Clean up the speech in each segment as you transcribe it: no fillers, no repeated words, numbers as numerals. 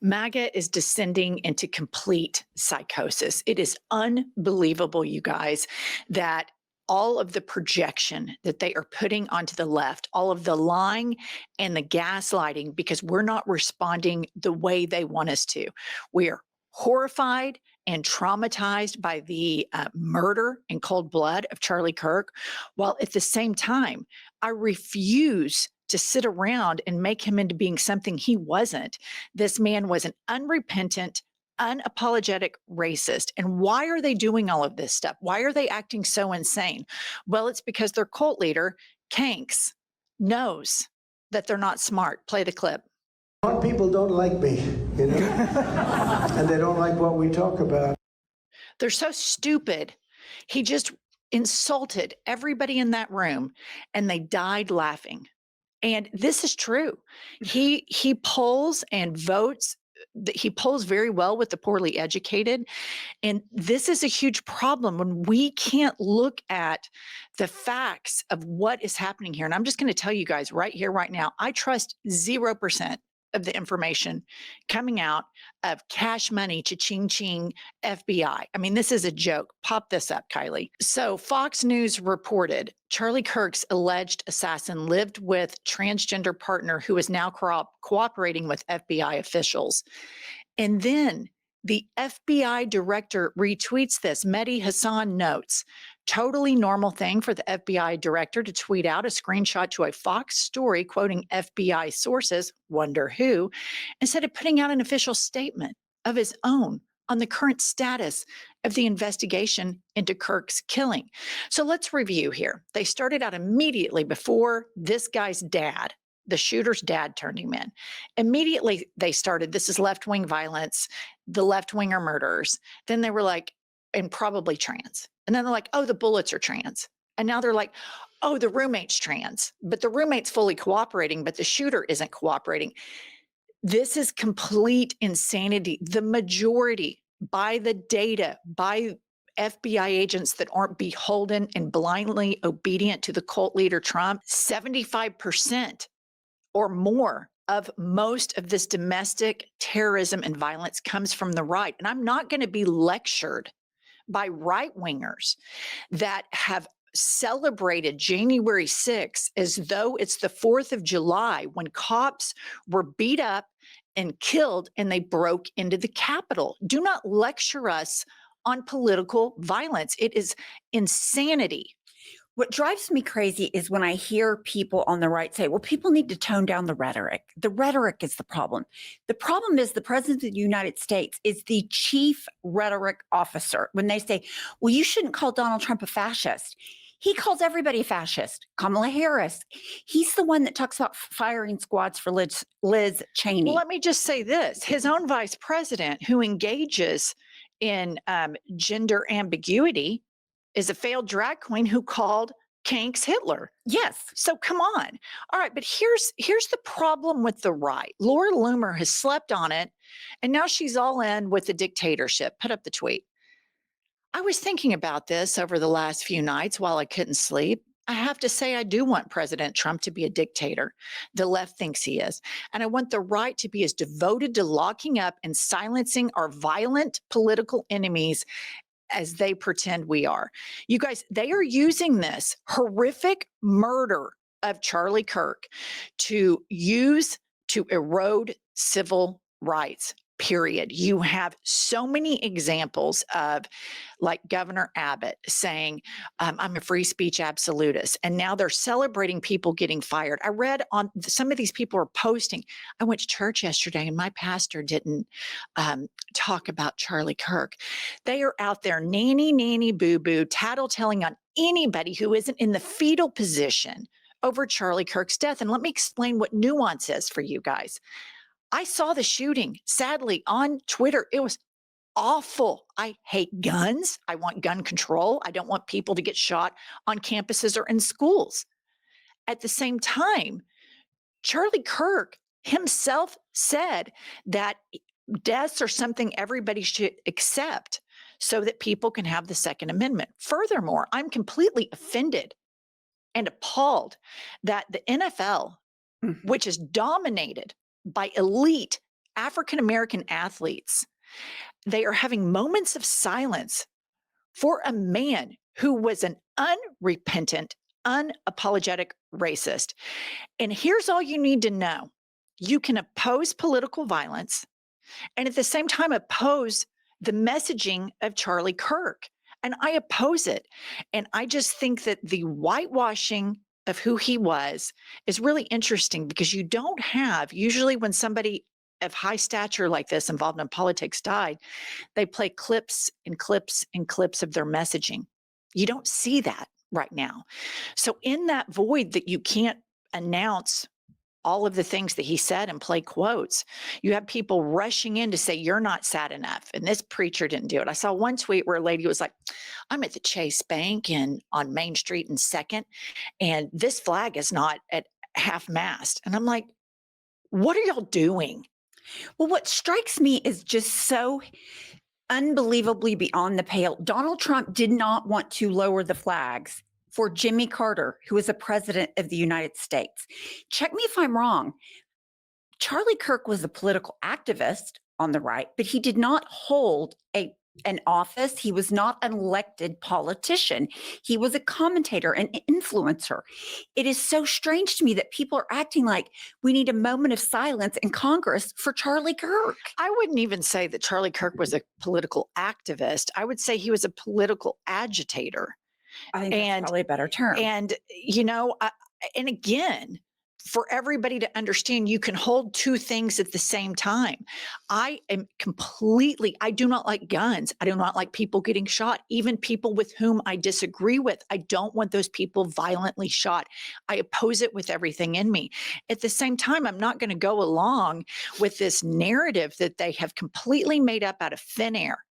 MAGA is descending into complete psychosis. It is unbelievable, you guys, that all of the projection that they are putting onto the left, all of the lying and the gaslighting, because we're not responding the way they want us to. We are horrified and traumatized by the murder in cold blood of Charlie Kirk, while at the same time, I refuse to sit around and make him into being something he wasn't. This man was an unrepentant, unapologetic racist. And why are they doing all of this stuff? Why are they acting so insane? Well, it's because their cult leader, Kanks, knows that they're not smart. Play the clip. Smart people don't like me, and they don't like what we talk about. They're so stupid. He just insulted everybody in that room and they died laughing. And this is true. He polls and votes. He polls very well with the poorly educated. And this is a huge problem when we can't look at the facts of what is happening here. And I'm just going to tell you guys right here, right now, I trust 0% of the information coming out of cash money, cha-ching ching, FBI. I mean, this is a joke. Pop this up, Kylie. So Fox News reported Charlie Kirk's alleged assassin lived with transgender partner who is now cooperating with FBI officials. And then the FBI director retweets this. Mehdi Hassan notes, totally normal thing for the FBI director to tweet out a screenshot to a Fox story quoting FBI sources, wonder who, instead of putting out an official statement of his own on the current status of the investigation into Kirk's killing. So let's review here. They started out immediately before this guy's dad, the shooter's dad, turned him in. Immediately they started, this is left-wing violence, the left-wing are murderers. Then they were like, and probably trans. And then they're like, oh, the bullets are trans. And now they're like, oh, the roommate's trans, but the roommate's fully cooperating, but the shooter isn't cooperating. This is complete insanity. The majority, by the data, by FBI agents that aren't beholden and blindly obedient to the cult leader Trump, 75% or more of most of this domestic terrorism and violence comes from the right. And I'm not going to be lectured by right wingers that have celebrated January 6th as though it's the 4th of July when cops were beat up and killed and they broke into the Capitol. Do not lecture us on political violence. It is insanity. What drives me crazy is when I hear people on the right say, well, people need to tone down the rhetoric. The rhetoric is the problem. The problem is the president of the United States is the chief rhetoric officer. When they say, well, you shouldn't call Donald Trump a fascist. He calls everybody a fascist. Kamala Harris. He's the one that talks about firing squads for Liz Cheney. Well, let me just say this. His own vice president who engages in gender ambiguity is a failed drag queen who called Kanks Hitler. Yes. So come on. All right, but here's the problem with the right. Laura Loomer has slept on it, and now she's all in with the dictatorship. Put up the tweet. I was thinking about this over the last few nights while I couldn't sleep. I have to say, I do want President Trump to be a dictator. The left thinks he is. And I want the right to be as devoted to locking up and silencing our violent political enemies as they pretend we are. You guys, they are using this horrific murder of Charlie Kirk to use to erode civil rights. Period. You have so many examples of like Governor Abbott saying, I'm a free speech absolutist. And now they're celebrating people getting fired. I read on some of these people are posting. I went to church yesterday and my pastor didn't talk about Charlie Kirk. They are out there nanny, boo-boo, tattletelling on anybody who isn't in the fetal position over Charlie Kirk's death. And let me explain what nuance is for you guys. I saw the shooting, sadly, on Twitter. It was awful. I hate guns. I want gun control. I don't want people to get shot on campuses or in schools. At the same time, Charlie Kirk himself said that deaths are something everybody should accept so that people can have the Second Amendment. Furthermore, I'm completely offended and appalled that the NFL, which is dominated by elite African-American athletes, they are having moments of silence for a man who was an unrepentant, unapologetic racist. And here's all you need to know. You can oppose political violence and at the same time oppose the messaging of Charlie Kirk. And I oppose it. And I just think that the whitewashing of who he was is really interesting because you don't have, usually when somebody of high stature like this involved in politics died, they play clips and clips and clips of their messaging. You don't see that right now. So in that void that you can't announce all of the things that he said and play quotes, you have people rushing in to say, you're not sad enough. And this preacher didn't do it. I saw one tweet where a lady was like, I'm at the Chase Bank and on Main Street and Second, and this flag is not at half mast. And I'm like, what are y'all doing? Well, what strikes me is just so unbelievably beyond the pale. Donald Trump did not want to lower the flags for Jimmy Carter, who is a president of the United States. Check me if I'm wrong. Charlie Kirk was a political activist on the right, but he did not hold an office. He was not an elected politician. He was a commentator, an influencer. It is so strange to me that people are acting like we need a moment of silence in Congress for Charlie Kirk. I wouldn't even say that Charlie Kirk was a political activist. I would say he was a political agitator. I think that's probably a better term. And, and again, for everybody to understand, you can hold two things at the same time. I do not like guns. I do not like people getting shot, even people with whom I disagree with. I don't want those people violently shot. I oppose it with everything in me. At the same time, I'm not going to go along with this narrative that they have completely made up out of thin air,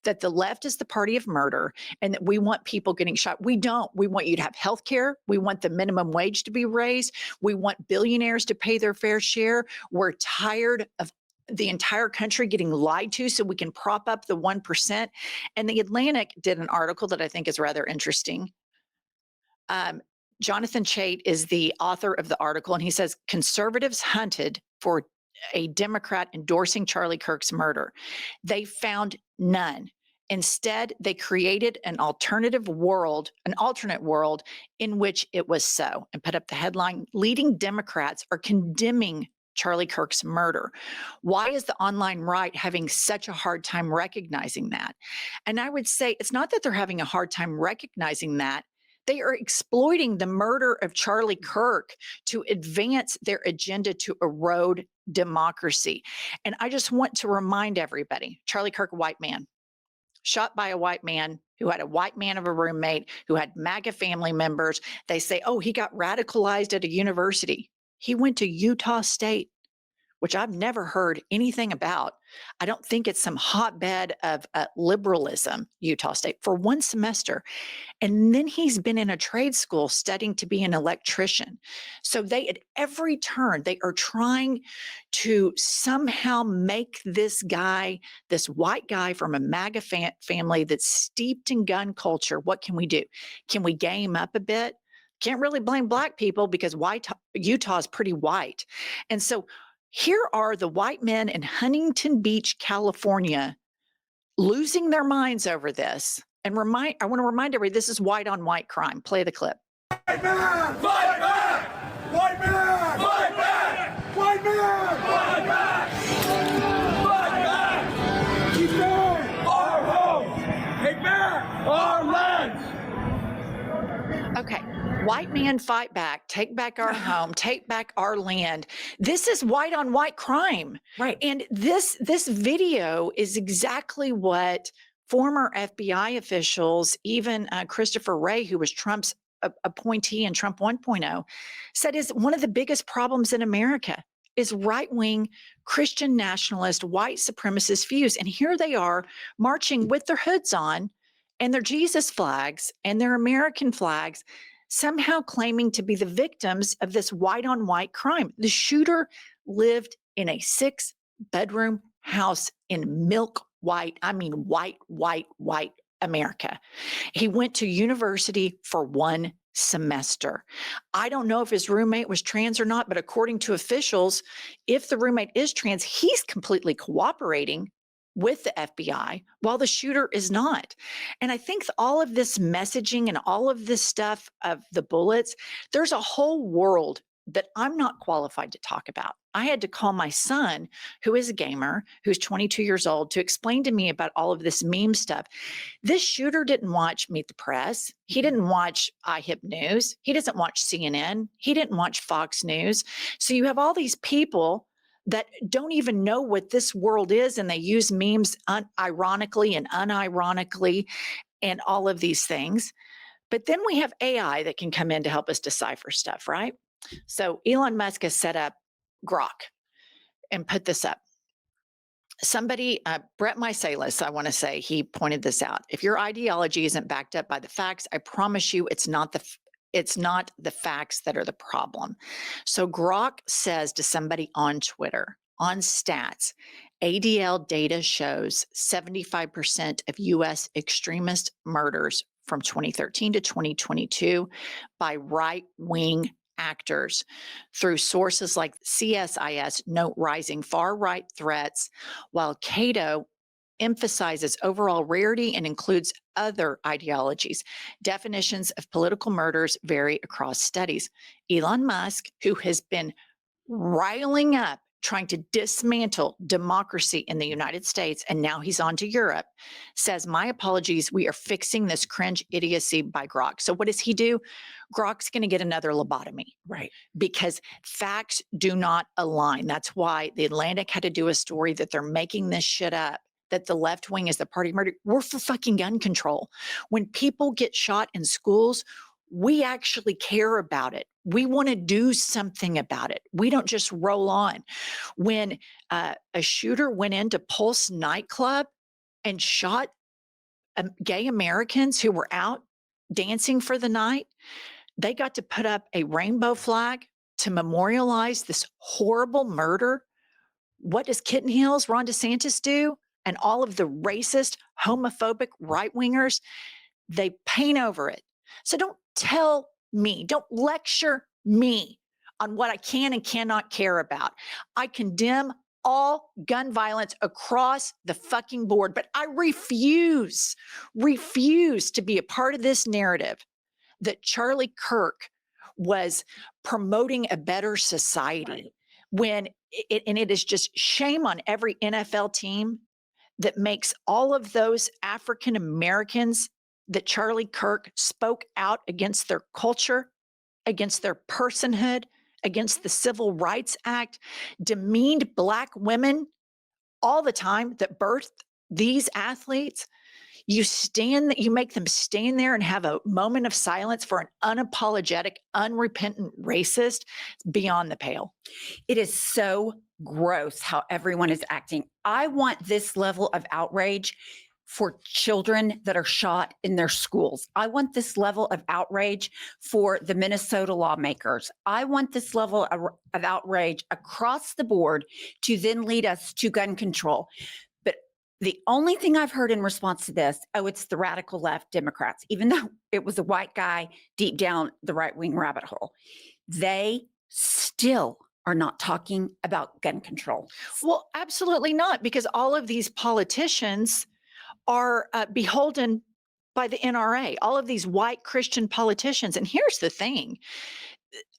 that the left is the party of murder and that we want people getting shot. We don't. We want you to have health care. We want the minimum wage to be raised. We want billionaires to pay their fair share. We're tired of the entire country getting lied to so we can prop up the 1%. And the Atlantic did an article that I think is rather interesting. Jonathan Chait is the author of the article, and he says conservatives hunted for a Democrat endorsing Charlie Kirk's murder. They found none. Instead, they created an alternate world in which it was so, and put up the headline, leading Democrats are condemning Charlie Kirk's murder. Why is the online right having such a hard time recognizing that? And I would say it's not that they're having a hard time recognizing that. They are exploiting the murder of Charlie Kirk to advance their agenda to erode democracy. And I just want to remind everybody, Charlie Kirk, a white man, shot by a white man who had a white man of a roommate, who had MAGA family members. They say, oh, he got radicalized at a university. He went to Utah State, which I've never heard anything about. I don't think it's some hotbed of liberalism, Utah State, for one semester. And then he's been in a trade school studying to be an electrician. So they, at every turn, they are trying to somehow make this guy, this white guy from a MAGA family that's steeped in gun culture. What can we do? Can we gay him up a bit? Can't really blame black people because Utah is pretty white. And so here are the white men in Huntington Beach, California, losing their minds over this. And I want to remind everybody, this is white on white crime. Play the clip. White man! Fight back! White man! Fight back! White man! Fight back! Fight back! Keep going! Our home! Take back our lands! Okay. White man, fight back, take back our home, take back our land. This is white on white crime. Right. And this video is exactly what former FBI officials, even Christopher Wray, who was Trump's appointee in Trump 1.0, said is one of the biggest problems in America is right-wing Christian nationalist, white supremacist views. And here they are marching with their hoods on and their Jesus flags and their American flags, somehow claiming to be the victims of this white on white crime. The shooter lived in a 6-bedroom house in milk white, white America. He went to university for 1 semester. I don't know if his roommate was trans or not, but according to officials, if the roommate is trans, he's completely cooperating with the FBI while the shooter is not. And I think all of this messaging and all of this stuff of the bullets, there's a whole world that I'm not qualified to talk about. I had to call my son, who is a gamer, who's 22 years old, to explain to me about all of this meme stuff. This shooter didn't watch Meet the Press. He didn't watch IHIP News. He doesn't watch CNN. He didn't watch Fox News. So you have all these people that don't even know what this world is, and they use memes ironically and unironically and all of these things. But then we have AI that can come in to help us decipher stuff, right? So Elon Musk has set up Grok and put this up. Somebody, Brett Mysalis, I want to say, he pointed this out. If your ideology isn't backed up by the facts, I promise you it's not the facts that are the problem. So Grok says to somebody on Twitter, on stats, ADL data shows 75% of US extremist murders from 2013 to 2022 by right-wing actors through sources like CSIS note rising far-right threats, while Cato emphasizes overall rarity and includes other ideologies. Definitions of political murders vary across studies. Elon Musk, who has been riling up trying to dismantle democracy in the United States, and now he's on to Europe, says, my apologies, we are fixing this cringe idiocy by Grok. So what does he do? Grok's going to get another lobotomy. Right. Because facts do not align. That's why the Atlantic had to do a story that they're making this shit up, that the left wing is the party of murder. We're for fucking gun control. When people get shot in schools, we actually care about it. We want to do something about it. We don't just roll on. When a shooter went into Pulse nightclub and shot gay Americans who were out dancing for the night, they got to put up a rainbow flag to memorialize this horrible murder. What does Kitten Hills, Ron DeSantis do? And all of the racist, homophobic right-wingers, they paint over it. So don't tell me, don't lecture me on what I can and cannot care about. I condemn all gun violence across the fucking board, but I refuse to be a part of this narrative that Charlie Kirk was promoting a better society. Right. When it is just shame on every NFL team that makes all of those African Americans that Charlie Kirk spoke out against their culture, against their personhood, against the Civil Rights Act, demeaned Black women all the time that birthed these athletes. You make them stand there and have a moment of silence for an unapologetic, unrepentant racist. It's beyond the pale. It is so gross how everyone is acting. I want this level of outrage for children that are shot in their schools. I want this level of outrage for the Minnesota lawmakers. I want this level of outrage across the board to then lead us to gun control. But the only thing I've heard in response to this, it's the radical left Democrats, even though it was a white guy deep down the right-wing rabbit hole. They still are not talking about gun control. Well, absolutely not, because all of these politicians are beholden by the NRA, all of these white Christian politicians. And here's the thing.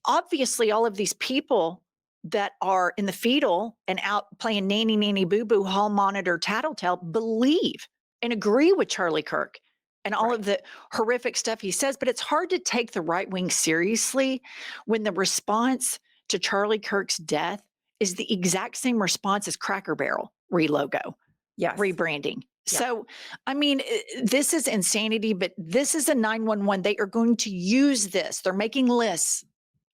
Obviously, all of these people that are in the fetal and out playing nanny, nanny, boo-boo, hall monitor, tattletale believe and agree with Charlie Kirk and all of the horrific stuff he says. But it's hard to take the right wing seriously when the response to Charlie Kirk's death is the exact same response as Cracker Barrel relogo, rebranding. Yeah. So, I mean, this is insanity, but this is a 911. They are going to use this. They're making lists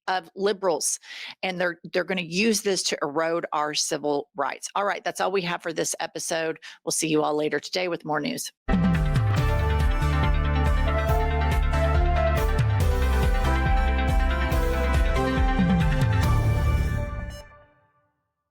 of liberals, and they're going to use this to erode our civil rights. All right, that's all we have for this episode. We'll see you all later today with more news.